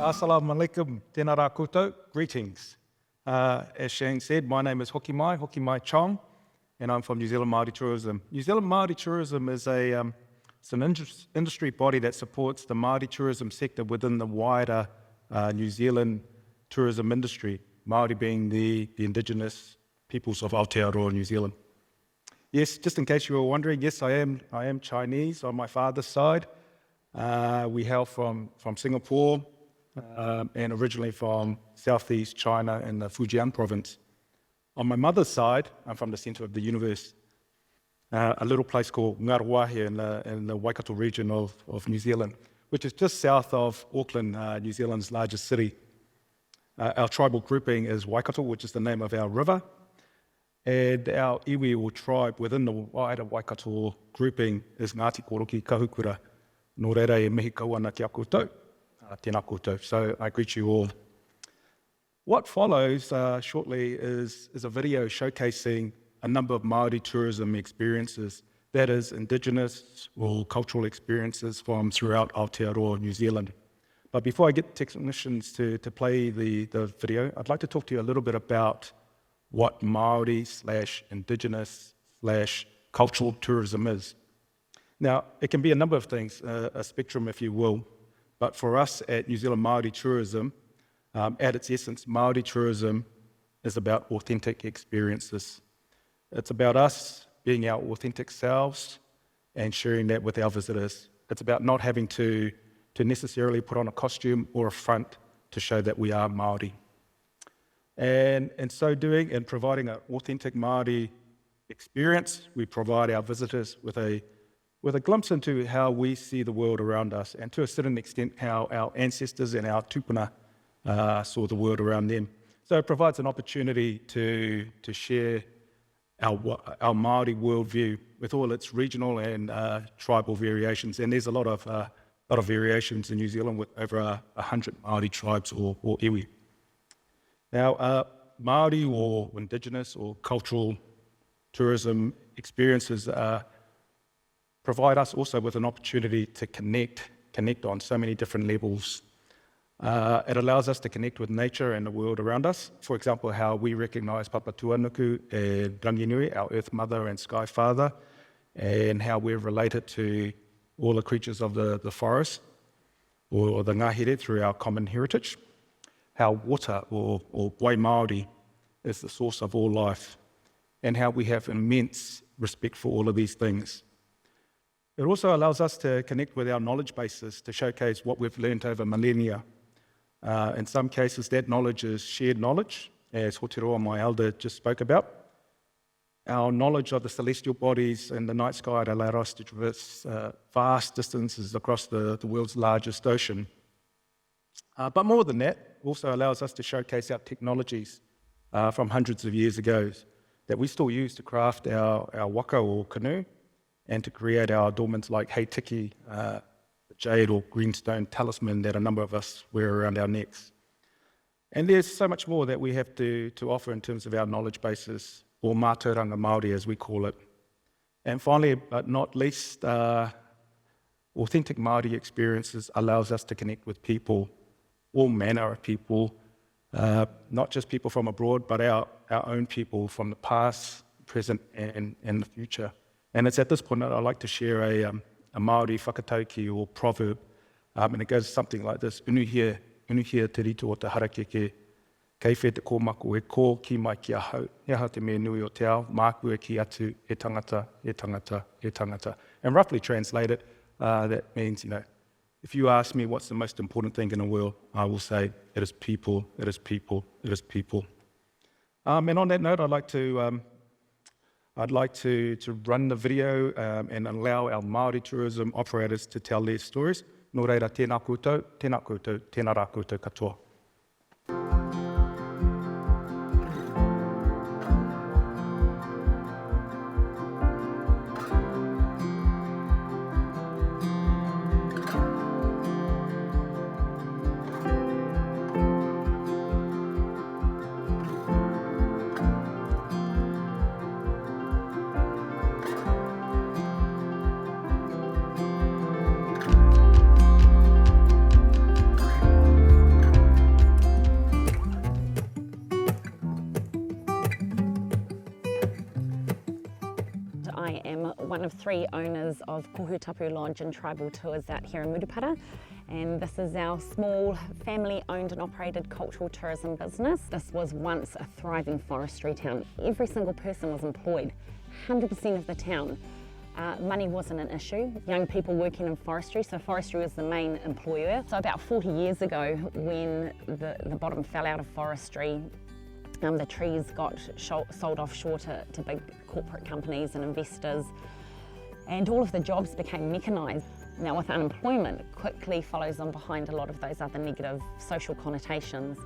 Assalamu alaikum, tēnā rā koutou, greetings. As Shane said, my name is Hoki-mai Chong, and I'm from New Zealand Māori Tourism. New Zealand Māori Tourism is it's an industry body that supports the Māori tourism sector within the wider New Zealand tourism industry, Māori being the indigenous peoples of Aotearoa, New Zealand. Yes, just in case you were wondering, yes, I am Chinese on my father's side. We hail from Singapore, and originally from southeast China in the Fujian province. On my mother's side, I'm from the centre of the universe, a little place called Ngaruahi in the Waikato region of New Zealand, which is just south of Auckland, New Zealand's largest city. Our tribal grouping is Waikato, which is the name of our river, and our iwi or tribe within the wider Waikato grouping is Ngāti Koroki Kahukura, nō reira e mihi kauana ki a koutou. Tēnā koutou. So I greet you all. What follows shortly is a video showcasing a number of Māori tourism experiences, that is Indigenous or cultural experiences from throughout Aotearoa, New Zealand. But before I get technicians to play the video, I'd like to talk to you a little bit about what Māori/Indigenous/cultural tourism is. Now, it can be a number of things, a spectrum if you will. But for us at New Zealand Māori Tourism, at its essence, Māori tourism is about authentic experiences. It's about us being our authentic selves and sharing that with our visitors. It's about not having to necessarily put on a costume or a front to show that we are Māori. And in so doing, in providing an authentic Māori experience, we provide our visitors with a glimpse into how we see the world around us, and to a certain extent how our ancestors and our tupuna saw the world around them. So it provides an opportunity to share our Māori worldview with all its regional and tribal variations. And there's a lot of variations in New Zealand with over 100 Māori tribes or iwi. Now, Māori or Indigenous or cultural tourism experiences provide us also with an opportunity to connect on so many different levels. It allows us to connect with nature and the world around us. For example, how we recognise Papa Tuanuku and Ranginui, our Earth Mother and Sky Father, and how we're related to all the creatures of the forest or the ngahere through our common heritage. How water or Wai Māori is the source of all life, and how we have immense respect for all of these things. It also allows us to connect with our knowledge bases to showcase what we've learned over millennia. In some cases, that knowledge is shared knowledge, as Aotearoa, my elder, just spoke about. Our knowledge of the celestial bodies and the night sky allow us to traverse vast distances across the world's largest ocean. But more than that, also allows us to showcase our technologies from hundreds of years ago that we still use to craft our waka or canoe, and to create our adornments like hei tiki, the jade or greenstone talisman that a number of us wear around our necks. And there's so much more that we have to offer in terms of our knowledge bases, or mātauranga Māori as we call it. And finally, but not least, authentic Māori experiences allows us to connect with people, all manner of people, not just people from abroad, but our own people from the past, present, and the future. And it's at this point that I'd like to share a Mori Whakatauki or proverb, and it goes something like this: Unuhia te rito o te harakeke, kei whē te kōmaku e kō ki mai ki a hau, he aha te mea nui o te ao, mākua ki atu e tangata, e tangata, e tangata. And roughly translated, that means, if you ask me what's the most important thing in the world, I will say it is people, it is people, it is people. And on that note, I'd like to run the video and allow our Māori tourism operators to tell their stories. Nō reira, tēnā koutou, tēnā rā koutou katoa. I am one of 3 owners of Kohutapu Lodge and Tribal Tours out here in Murupara, and this is our small family-owned and operated cultural tourism business. This was once a thriving forestry town. Every single person was employed, 100% of the town. Money wasn't an issue. Young people working in forestry, so forestry was the main employer. So about 40 years ago, when the bottom fell out of forestry, the trees got sold offshore to big corporate companies and investors, and all of the jobs became mechanised. Now with unemployment, quickly follows on behind a lot of those other negative social connotations.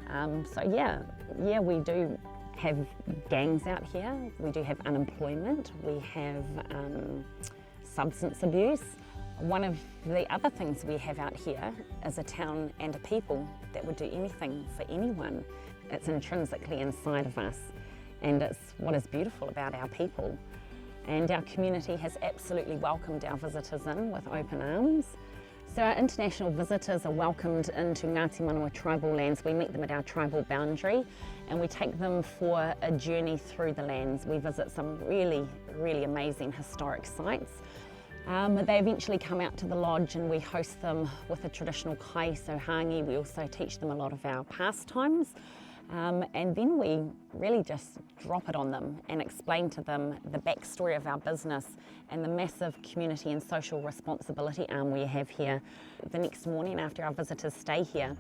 So yeah, we do have gangs out here, we do have unemployment, we have substance abuse. One of the other things we have out here is a town and a people that would do anything for anyone. It's intrinsically inside of us, and it's what is beautiful about our people. And our community has absolutely welcomed our visitors in with open arms. So our international visitors are welcomed into Ngāti Manawa tribal lands. We meet them at our tribal boundary and we take them for a journey through the lands. We visit some really, really amazing historic sites. They eventually come out to the lodge and we host them with a traditional kai, so hangi. We also teach them a lot of our pastimes. And then we really just drop it on them and explain to them the backstory of our business and the massive community and social responsibility arm we have here. The next morning after our visitors stay here,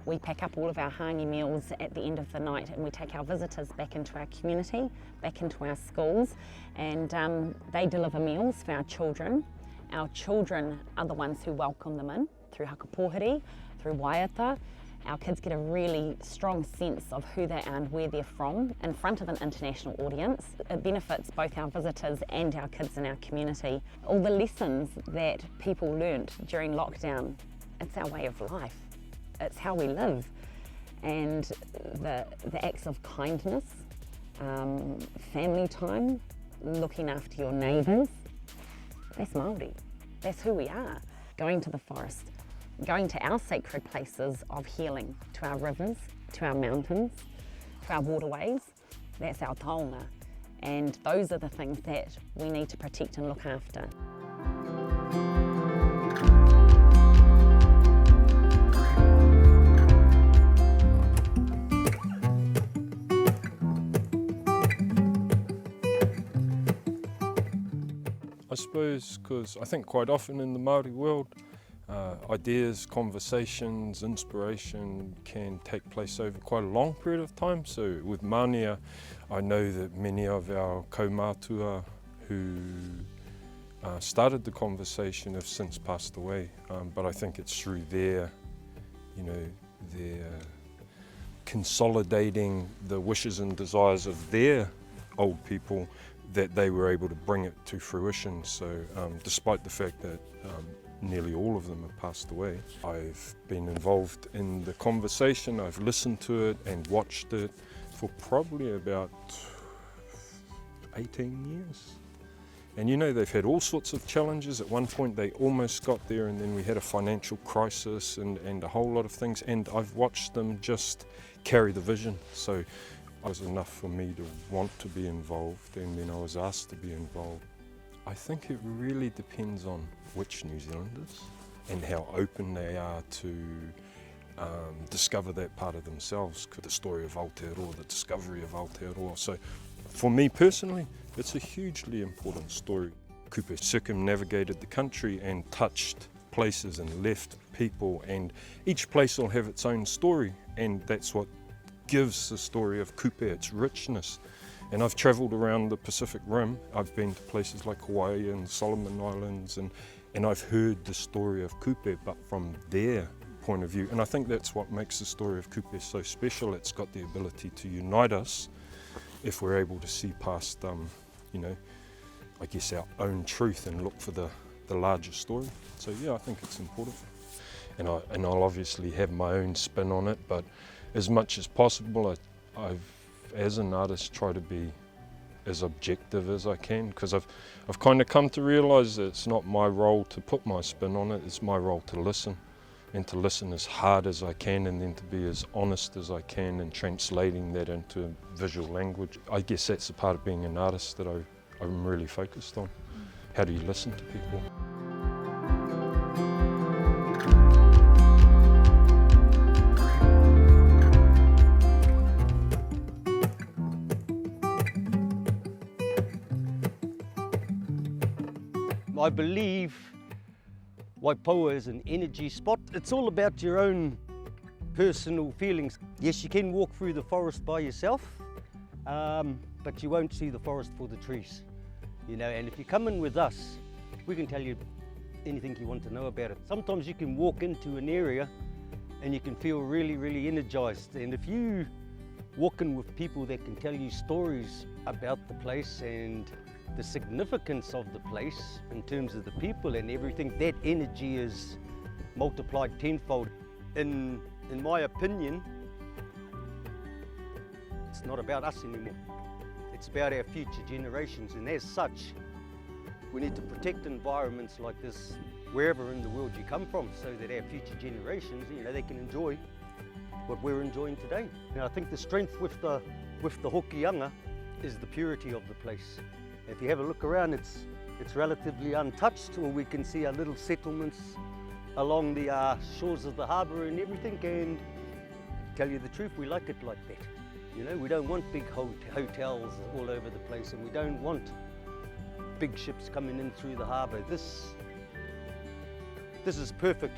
we pack up all of our hangi meals at the end of the night and we take our visitors back into our community, back into our schools, and they deliver meals for our children. Our children are the ones who welcome them in through hakapohiri, through waiata. Our kids get a really strong sense of who they are and where they're from in front of an international audience. It benefits both our visitors and our kids in our community. All the lessons that people learnt during lockdown, it's our way of life. It's how we live. And the acts of kindness, family time, looking after your neighbours, that's Māori. That's who we are. Going to the forest, going to our sacred places of healing, to our rivers, to our mountains, to our waterways, that's our taonga. And those are the things that we need to protect and look after. I suppose because I think quite often in the Māori world, ideas, conversations, inspiration can take place over quite a long period of time. So with Mānia, I know that many of our kaumātua who started the conversation have since passed away, but I think it's through their consolidating the wishes and desires of their old people that they were able to bring it to fruition. So despite the fact that nearly all of them have passed away, I've been involved in the conversation, I've listened to it and watched it for probably about 18 years. And they've had all sorts of challenges. At one point they almost got there, and then we had a financial crisis and a whole lot of things, and I've watched them just carry the vision. So it was enough for me to want to be involved, and then I was asked to be involved. I think it really depends on which New Zealanders and how open they are to discover that part of themselves. The story of Aotearoa, the discovery of Aotearoa. So for me personally, it's a hugely important story. Kupe circumnavigated the country and touched places and left people, and each place will have its own story, and that's what gives the story of Kupe its richness. And I've travelled around the Pacific Rim. I've been to places like Hawaii and Solomon Islands, and I've heard the story of Kupe, but from their point of view. And I think that's what makes the story of Kupe so special. It's got the ability to unite us if we're able to see past, I guess our own truth and look for the larger story. So yeah, I think it's important. And I'll obviously have my own spin on it, but as much as possible, I've as an artist try to be as objective as I can, because I've kind of come to realise that it's not my role to put my spin on it, it's my role to listen, and to listen as hard as I can, and then to be as honest as I can in translating that into visual language. I guess that's a part of being an artist that I I'm really focused on. How do you listen to people? I believe Waipoua is an energy spot. It's all about your own personal feelings. Yes, you can walk through the forest by yourself, but you won't see the forest for the trees. You know, and if you come in with us, we can tell you anything you want to know about it. Sometimes you can walk into an area and you can feel really, really energized. And if you walk in with people that can tell you stories about the place and the significance of the place in terms of the people and everything, that energy is multiplied tenfold. In my opinion, it's not about us anymore. It's about our future generations, and as such, we need to protect environments like this wherever in the world you come from, so that our future generations, you know, they can enjoy what we're enjoying today. And I think the strength with the hokianga is the purity of the place. If you have a look around, it's relatively untouched, or we can see our little settlements along the shores of the harbour and everything, and tell you the truth, we like it like that. You know, we don't want big hotels all over the place, and we don't want big ships coming in through the harbour. This is perfect.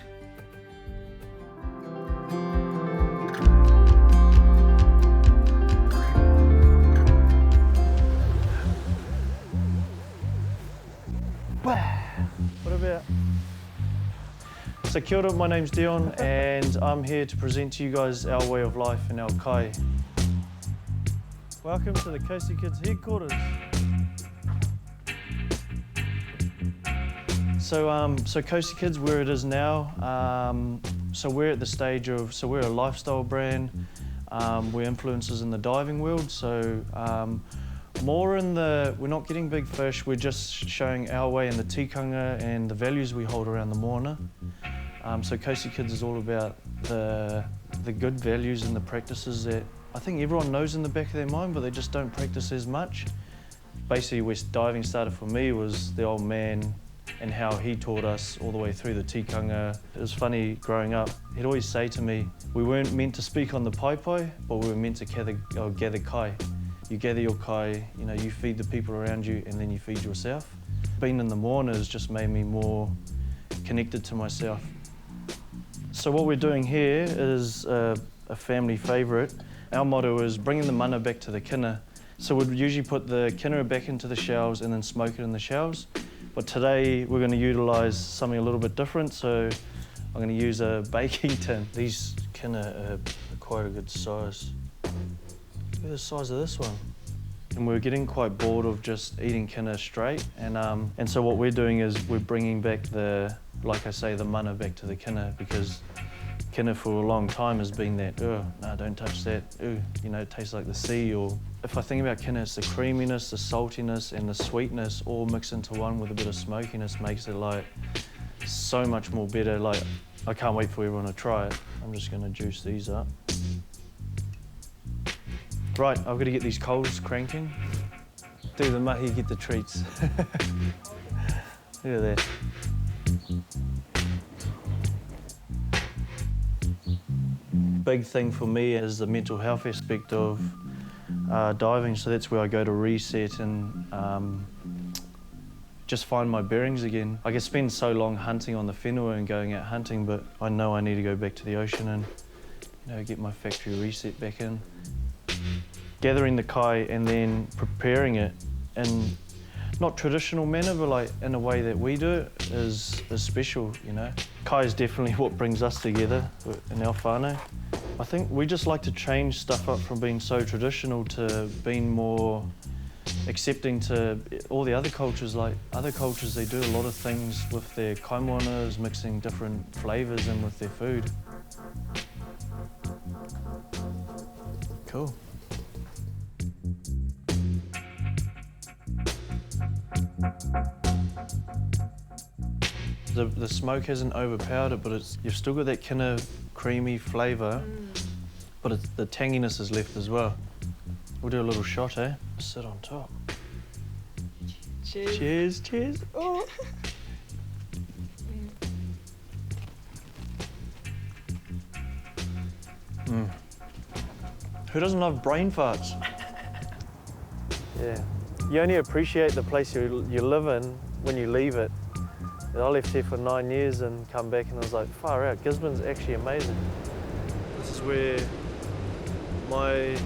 What about? So kia ora, my name's Dion and I'm here to present to you guys our way of life in our kai. Welcome to the Cosco Kids headquarters. So Cosco Kids, where it is now, so we're at the stage of, so we're a lifestyle brand, we're influencers in the diving world, so more in the, we're not getting big fish, we're just showing our way in the tikanga and the values we hold around the moana. So Cosco Kids is all about the good values and the practices that I think everyone knows in the back of their mind, but they just don't practice as much. Basically, where diving started for me was the old man and how he taught us all the way through the tikanga. It was funny growing up, he'd always say to me, we weren't meant to speak on the pai, but we were meant to gather kai. You gather your kai, you know, you feed the people around you and then you feed yourself. Being in the moana has just made me more connected to myself. So what we're doing here is a family favourite. Our motto is bringing the mana back to the kina. So we'd usually put the kina back into the shells and then smoke it in the shells. But today we're going to utilise something a little bit different. So I'm going to use a baking tin. These kina are quite a good size. Look at the size of this one. And we're getting quite bored of just eating kina straight. And so what we're doing is we're bringing back the, like I say, the mana back to the kina, because kina for a long time has been that, oh, no, don't touch that, ooh, you know, it tastes like the sea. Or if I think about kina, it's the creaminess, the saltiness and the sweetness all mixed into one with a bit of smokiness makes it like so much more better. Like, I can't wait for everyone to try it. I'm just gonna juice these up. Right, I've got to get these coals cranking. Do the mahi, get the treats. Look at that. Big thing for me is the mental health aspect of diving, so that's where I go to reset and just find my bearings again. I can spend so long hunting on the whenua and going out hunting, but I know I need to go back to the ocean and, you know, get my factory reset back in. Gathering the kai and then preparing it in not traditional manner, but like in a way that we do it is special, you know. Kai is definitely what brings us together in our whānau. I think we just like to change stuff up from being so traditional to being more accepting to all the other cultures. Like other cultures, they do a lot of things with their kaimoanas, mixing different flavours in with their food. Cool. The smoke hasn't overpowered it, but you've still got that kind of creamy flavour, but the tanginess is left as well. We'll do a little shot, eh? Sit on top. Cheers. Cheers, cheers. Oh. Who doesn't love brain farts? Yeah. You only appreciate the place you live in when you leave it. And I left here for 9 years and come back and I was like, far out, Gisborne's actually amazing. This is where my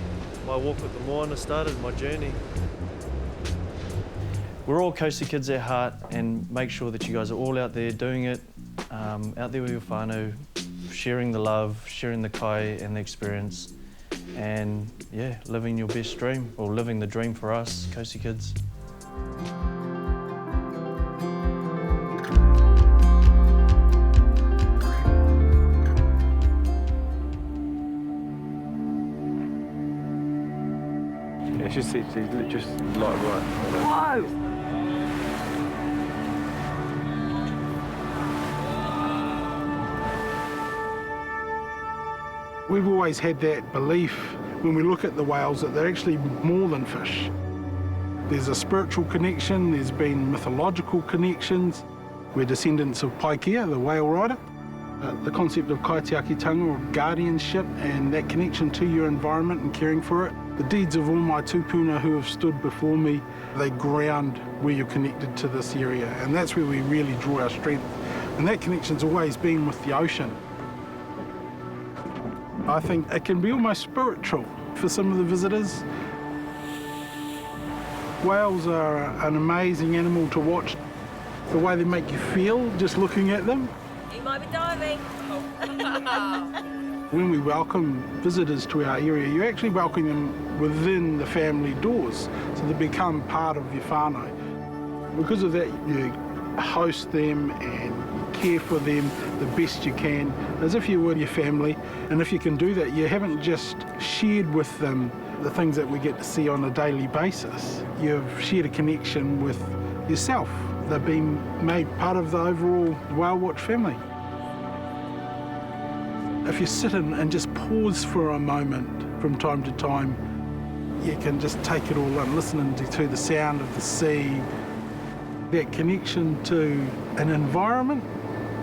walk with the moana started, my journey. We're all Cosco Kids at heart, and make sure that you guys are all out there doing it, out there with your whānau, sharing the love, sharing the kai and the experience, and yeah, living your best dream, or living the dream for us, Cosco Kids. Yeah, she's just like right. Whoa! We've always had that belief when we look at the whales that they're actually more than fish. There's a spiritual connection, there's been mythological connections. We're descendants of Paikea, the whale rider. The concept of kaitiakitanga, or guardianship, and that connection to your environment and caring for it. The deeds of all my tupuna who have stood before me, they ground where you're connected to this area, and that's where we really draw our strength. And that connection's always been with the ocean. I think it can be almost spiritual for some of the visitors. Whales are an amazing animal to watch. The way they make you feel just looking at them. You might be diving. When we welcome visitors to our area, you actually welcome them within the family doors, so they become part of your whānau. Because of that, you host them and care for them the best you can, as if you were your family. And if you can do that, you haven't just shared with them the things that we get to see on a daily basis. You've shared a connection with yourself. They've been made part of the overall Whale Watch family. If you sit in and just pause for a moment from time to time, you can just take it all in, listening to the sound of the sea, that connection to an environment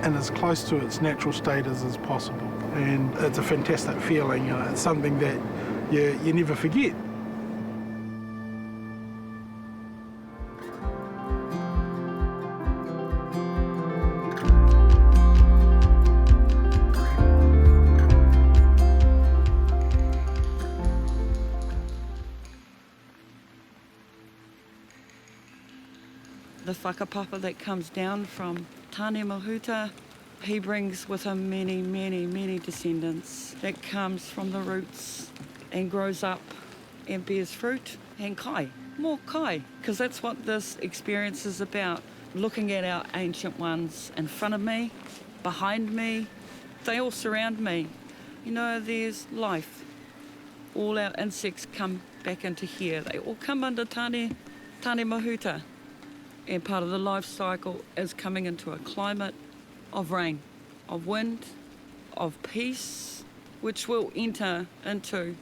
and as close to its natural state as possible. And it's a fantastic feeling, and it's something that you never forget. The whakapapa that comes down from Tāne Mahuta, he brings with him many, many, many descendants that comes from the roots and grows up and bears fruit and kai, more kai, because that's what this experience is about. Looking at our ancient ones in front of me, behind me, they all surround me. You know, there's life. All our insects come back into here. They all come under Tāne Mahuta. And part of the life cycle is coming into a climate of rain, of wind, of peace, which will enter into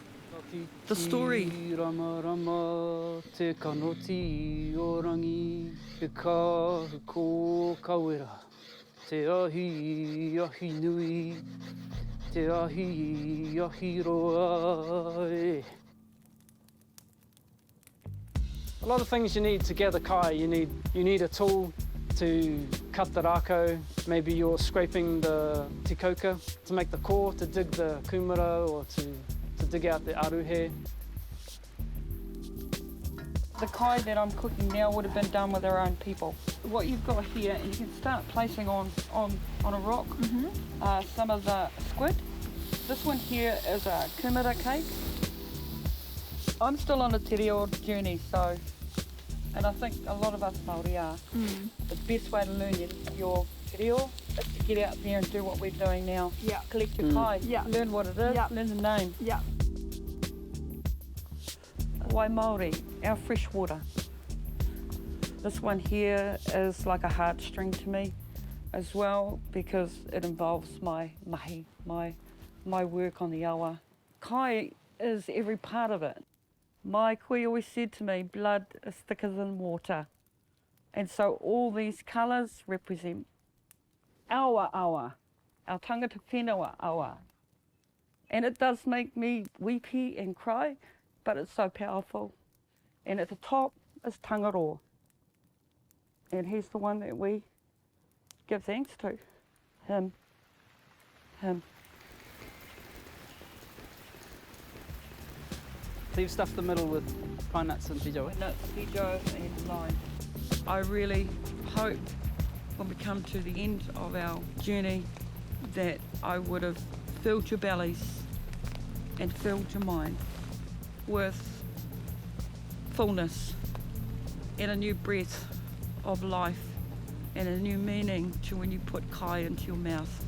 the story. Rama rama te kanoti orangi e ka ko kawera te ahi nui te ahi roa. A lot of things you need to gather kai. You need a tool to cut the rako. Maybe you're scraping the tikoka to make the core, to dig the kumara, or to dig out the aruhe. The kai that I'm cooking now would have been done with our own people. What you've got here, you can start placing on a rock some of the squid. This one here is a kumara cake. I'm still on a te reo journey, so, and I think a lot of us Māori are. The best way to learn your te reo is to get out there and do what we're doing now. Yeah. Collect your kai, learn what it is, learn the name. Yeah. Wai Māori, our fresh water. This one here is like a heartstring to me as well, because it involves my mahi, my work on the awa. Kai is every part of it. My koe always said to me, blood is thicker than water. And so all these colours represent our awa, our tangata whenua awa. And it does make me weepy and cry, but it's so powerful. And at the top is Tangaroa. And he's the one that we give thanks to. Him. Him. So you've stuffed the middle with pine nuts and pijo? Nuts, pijo and lime. I really hope when we come to the end of our journey that I would have filled your bellies and filled your mind with fullness and a new breath of life and a new meaning to when you put kai into your mouth.